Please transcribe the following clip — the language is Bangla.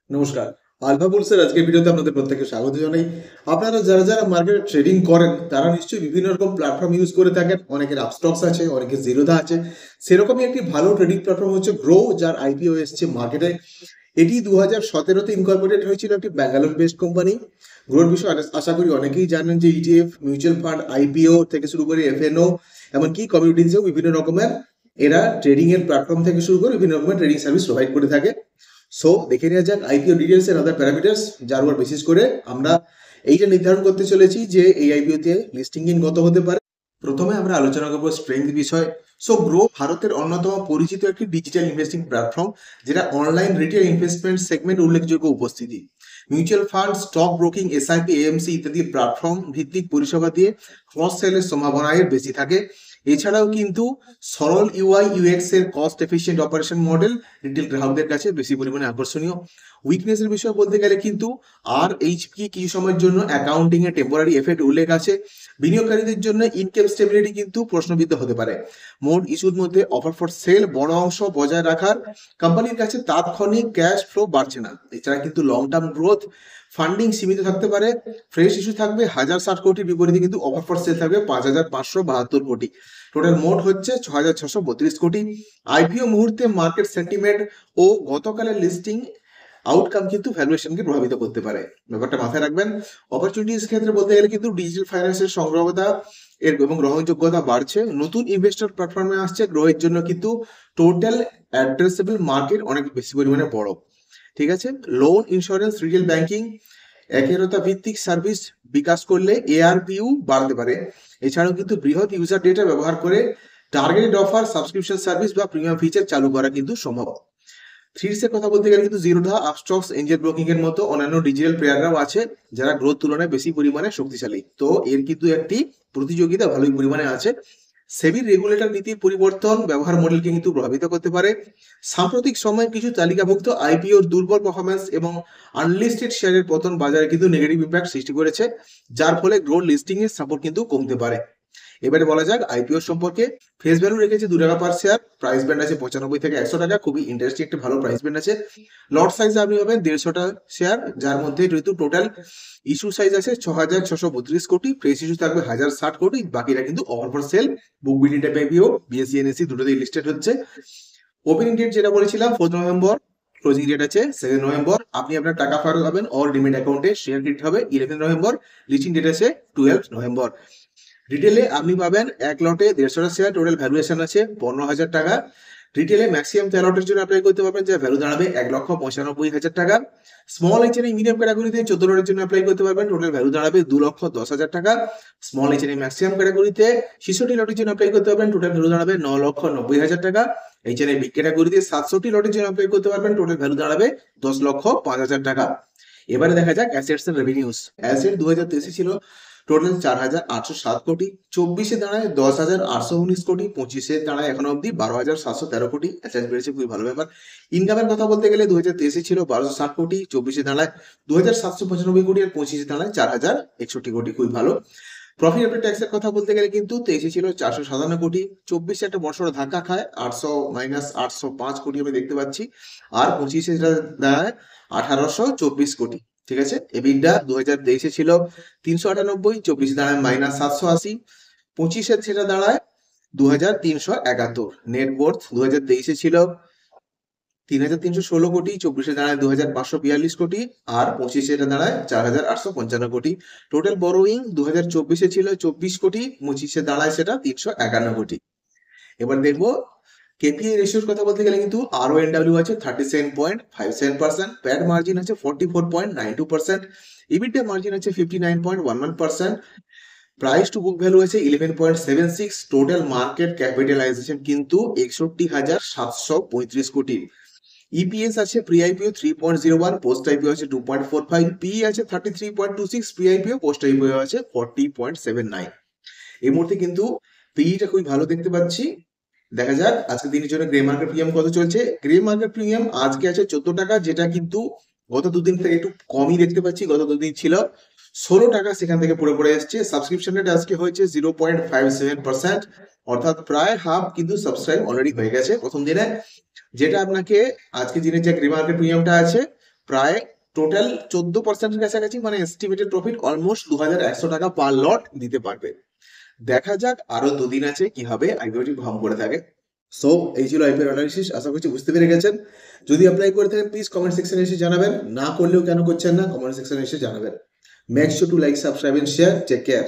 নমস্কার। আলফা বুলসের আজকের ভিডিওতে আপনাদের প্রত্যেককে স্বাগত জানাই। আপনারা যারা মার্কেটে ট্রেডিং করেন তারা নিশ্চয়ই বিভিন্ন রকম প্ল্যাটফর্ম ইউজ করে থাকেন। অনেকের আপস্টক্স আছে, অনেকের জিরোধা আছে। সেরকমই একটি ভালো ট্রেডিং প্ল্যাটফর্ম হচ্ছে গ্রো, যার আইপিও এসছে মার্কেটে। এটি 2017-তে ইনকর্পোরেটেড হয়েছিল, একটি ব্যাঙ্গালোর বেসড কোম্পানি। গ্রোর বিষয়ে আশা করি অনেকেই জানেন যে ইটিএফ, মিউচুয়াল ফান্ড, আইপিও থেকে শুরু করে এফএনও, এমনকি কমিউনিটিজেও বিভিন্ন রকমের এরা ট্রেডিং এর প্ল্যাটফর্ম থেকে শুরু করে বিভিন্ন রকমের ট্রেডিং সার্ভিস প্রোভাইড করে থাকে। সো দেখে নেওয়া যাক আইপিও ডিটেলস এর আদার প্যারামিটার্স, যার উপর বেসিস করে আমরা এইটা নির্ধারণ করতে চলেছি যে এই আইপিওতে লিস্টিং ইন কত হতে পারে। প্রথমে আমরা আলোচনা করব স্ট্রেংথ বিষয়। সো গ্রো ভারতের অন্যতম পরিচিত একটি ডিজিটাল ইনভেস্টিং প্ল্যাটফর্ম, যেটা অনলাইন রিটেল ইনভেস্টমেন্ট সেগমেন্ট উল্লেখযোগ্য উপস্থিতি। Mutual fund, stock broking, SIP, AMC ইত্যাদি প্ল্যাটফর্ম ভিত্তিক পরিষেবা দিয়ে ক্রস সেলের সম্ভাবনা এর বেশি থাকে। এছাড়াও কিন্তু সরল ইউআই ইউএক্স এর cost efficient operation model retail গ্রাহকদের কাছে বেশি পরিমাণে আকর্ষণীয়। উইকনেসের বিষয়ে বলতে গেলে কিন্তু আর এইচপি কিছু সময়ের জন্য অ্যাকাউন্টিং এ টেম্পোরারি এফেক্ট উল্লেখ আছে। বিনিয়োগকারীদের জন্য ইনকাম স্টেবিলিটি কিন্তু প্রশ্নবিদ্ধ হতে পারে। মোট ইস্যুর মধ্যে অফার ফর সেল বড় অংশ বজায় রাখার কোম্পানির কাছে তাৎক্ষণিক ক্যাশ ফ্লো বাড়ছে না। এছাড়া কিন্তু লং টার্ম গ্রোথ ফান্ডিং সীমিত থাকতে পারে। ফ্রেশ ইস্যু থাকবে 1060 কোটির বিপরীতে কিন্তু অফার ফর সেল থাকবে 5572 কোটি। টোটাল মোট হচ্ছে 6632 কোটি। আইপিও মুহূর্তে মার্কেট সেন্টিমেন্ট ও গতকালের লিস্টিং আউটকাম কিন্তু ভ্যালুয়েশনকে প্রভাবিত করতে পারে। ব্যাপারটা মাথায় রাখবেন। অপরচুনিটিস ক্ষেত্রে বলতে গেলে কিন্তু ডিজিটাল ফাইন্যান্সের সংগ্রহতা এর এবং গ্রহণযোগ্যতা বাড়ছে। নতুন ইনভেস্টর প্ল্যাটফর্মে আসছে। গ্রোয়ের জন্য কিন্তু টোটাল অ্যাড্রেসেবল মার্কেট অনেক বেশি পরিমাণে বড়। ঠিক আছে। লোন, ইন্স্যুরেন্স, রিটেল ব্যাংকিং একরতা ভিত্তিক সার্ভিস বিকাশ করলে এআরপিইউ বাড়তে পারে। এছাড়াও কিন্তু বৃহৎ ইউজার ডেটা ব্যবহার করে টার্গেটেড অফার, সাবস্ক্রিপশন সার্ভিস বা প্রিমিয়াম ফিচার চালু করা কিন্তু সম্ভব। থ্রিডস এর কথা বলতে গেলে কিন্তু জিরোধা, আপস্টক্স, এঞ্জেল ব্রোকিং এর মতো অন্যান্য ডিজিটাল প্লেয়াররাও আছে, যারা গ্রোথ তুলনায় বেশি পরিমাণে শক্তিশালী। তো এর কিন্তু একটি প্রতিযোগিতা ভালোই পরিমাণে আছে। সেবির রেগুলেটর নীতির পরিবর্তন ব্যবহার মডেলকে কিন্তু প্রভাবিত করতে পারে। সাম্প্রতিক সময়ে কিছু তালিকাভুক্ত আইপিওর দুর্বল পারফরমেন্স এবং আনলিস্টেড শেয়ারের পতন বাজারে কিন্তু নেগেটিভ ইম্প্যাক্ট সৃষ্টি করেছে, যার ফলে গ্রোথ লিস্টিং এর সাপোর্ট কিন্তু কমতে পারে। এবারে বলা যাক আইপিও সম্পর্কে। ফেস ভ্যালু রেখেছে 2 টাকা পার শেয়ার। প্রাইস ব্যান্ড আছে 95 থেকে 100 টাকা। খুবই ইন্টারেস্টিং একটা ভালো প্রাইস ব্যান্ড আছে। লট সাইজ আপনি পাবেন 150টা শেয়ার, যার মধ্যে যেহেতু টোটাল ইস্যু সাইজ আছে 6632 কোটি। ফ্রেশ ইস্যু থাকবে 1060 কোটি। বাকিটা কিন্তু offer for sale, book building type IPO, BSc NSC দুটোতেই লিস্টেড হচ্ছে। ওপেনিং ডেট যেটা বলেছিলাম 4 নভেম্বর, ক্লোজিং ডেট আছে 7 নভেম্বর। আপনি আপনার টাকা ফেরত পাবেন অল ডিমেট অ্যাকাউন্টে। শেয়ার ক্রেডিট হবে 11 নভেম্বর। লিস্টিং ডেট আছে 12 নভেম্বর। রিটেলে আপনি পাবেন এক লটে 150টা শেয়ার। টোটাল ভ্যালুয়েশন আছে 15,000 টাকা। রিটেলে ম্যাক্সিমাম 13 লটের জন্য অ্যাপ্লাই করতে পারবেন, যার ভ্যালু দাঁড়াবে 1,95,000 টাকা। স্মল এইচ এন মিডিয়াম ক্যাটাগরিতে 14 লটের জন্য অ্যাপ্লাই করতে পারবেন। টোটাল ভ্যালু দাঁড়াবে 2,10,000 টাকা। স্মল এইচ এন ম্যাক্সিমাম ক্যাটাগরিতে 66 লটের জন্য অ্যাপ্লাই করতে পারবেন। টোটাল ভ্যালু দাঁড়াবে 9,90,000 টাকা। এইচ এন বিগ ক্যাটাগরিতে 67 লটের জন্য অ্যাপ্লাই করতে পারবেন। টোটাল ভ্যালু দাঁড়াবে 10,05,000 টাকা। এবারে দেখা যাক অ্যাসেটস এর রেভিনিউস। অ্যাসেট 2023 ছিল টোটাল 4,807 কোটি। 24-এ দাঁড়ায় 10,819 কোটি। 25-এ দাঁড়ায় এখনো অব্দি 12,713 কোটি। অ্যাসেট বেড়েছে, খুবই ভালো ব্যাপার। ইনকামের কথা বলতে গেলে 2023-এ ছিল 1,260 কোটি। 24-এ দাঁড়ায় 2,795 কোটি। আর 25-এ দাঁড়ায় 4,061 কোটি। খুবই ভালো। প্রফিট আফটার ট্যাক্সের কথা বলতে গেলে কিন্তু 23-এ ছিল 457 কোটি। 24-এ একটা বড়সড় ধাক্কা খায়, 805 কোটি আমরা দেখতে পাচ্ছি। আর 25-এ দাঁড়ায় 1,824 কোটি। ঠিক আছে। এবিডা 2023-এ ছিল 398, 24-এ দাঁড়ায় -780। 25-এ সেটা দাঁড়ায় 2,371। নেট ওয়ার্থ 2023-এ ছিল 3,316 কোটি। 24-এ দাঁড়ায় 2,542 কোটি। আর 25-এ এটা দাঁড়ায় 4,855 কোটি। টোটাল বরোয়িং 2024-এ ছিল 24 কোটি। 25-এ দাঁড়ায় সেটা 351 কোটি। এবার দেখবো কেপিআই রেশিওর কথা বলতে গেলে কিন্তু আরওএনডব্লিউ আছে 37.57%। প্যাড মার্জিন আছে 44.92%। ইবিটা মার্জিন আছে 59.11%। প্রাইস টু বুক ভ্যালু আছে 11.76। টোটাল মার্কেট ক্যাপিটালাইজেশন কিন্তু 61,735 কোটি। ইপিএস আছে প্রি আইপিও 3.01, পোস্ট আইপিও আছে 2.45, পি আছে 33.26, প্রি আইপিও, পোস্ট আইপিও আছে 40.79। এই মুহূর্তে কিন্তু পিটা খুবই ভালো দেখতে পাচ্ছি। দেখা যাক আজকে দিনের জন্য গ্রে মার্কেট প্রিমিয়াম কত চলছে। গ্রে মার্কেট প্রিমিয়াম আজকে আছে 14 টাকা, যেটা কিন্তু গত দুদিন থেকে একটু কমই দেখতে পাচ্ছি। গত দুদিন ছিল 16 টাকা, সেখান থেকে পড়ে পড়ে এসছে। সাবস্ক্রিপশন রেট আজকে হয়েছে 0.57%, অর্থাৎ প্রায় হাফ কিন্তু সাবস্ক্রাইব অলরেডি হয়ে গেছে প্রথম দিনে। যেটা আপনাকে আজকে দিনের যে গ্রে মার্কেট প্রিমিয়ামটা আছে প্রায় টোটাল 14% কাছাকাছি, মানে এস্টিমেটেড প্রফিট অলমোস্ট 2100 টাকা পার লট দিতে পারবে। দেখা যাক আরো দুদিন আছে কি হবে, আইপিওটি ভাম করে থাকে। সো এই ছিল আইপিওর অ্যানালিসিস, আশা করছি বুঝতে পেরে গেছেন। যদি অ্যাপ্লাই করে থাকেন প্লিজ কমেন্ট সেকশনে এসে জানাবেন, না করলেও কেন করছেন না কমেন্ট সেকশনে এসে জানাবেন। Make sure to like, subscribe and share. Take care.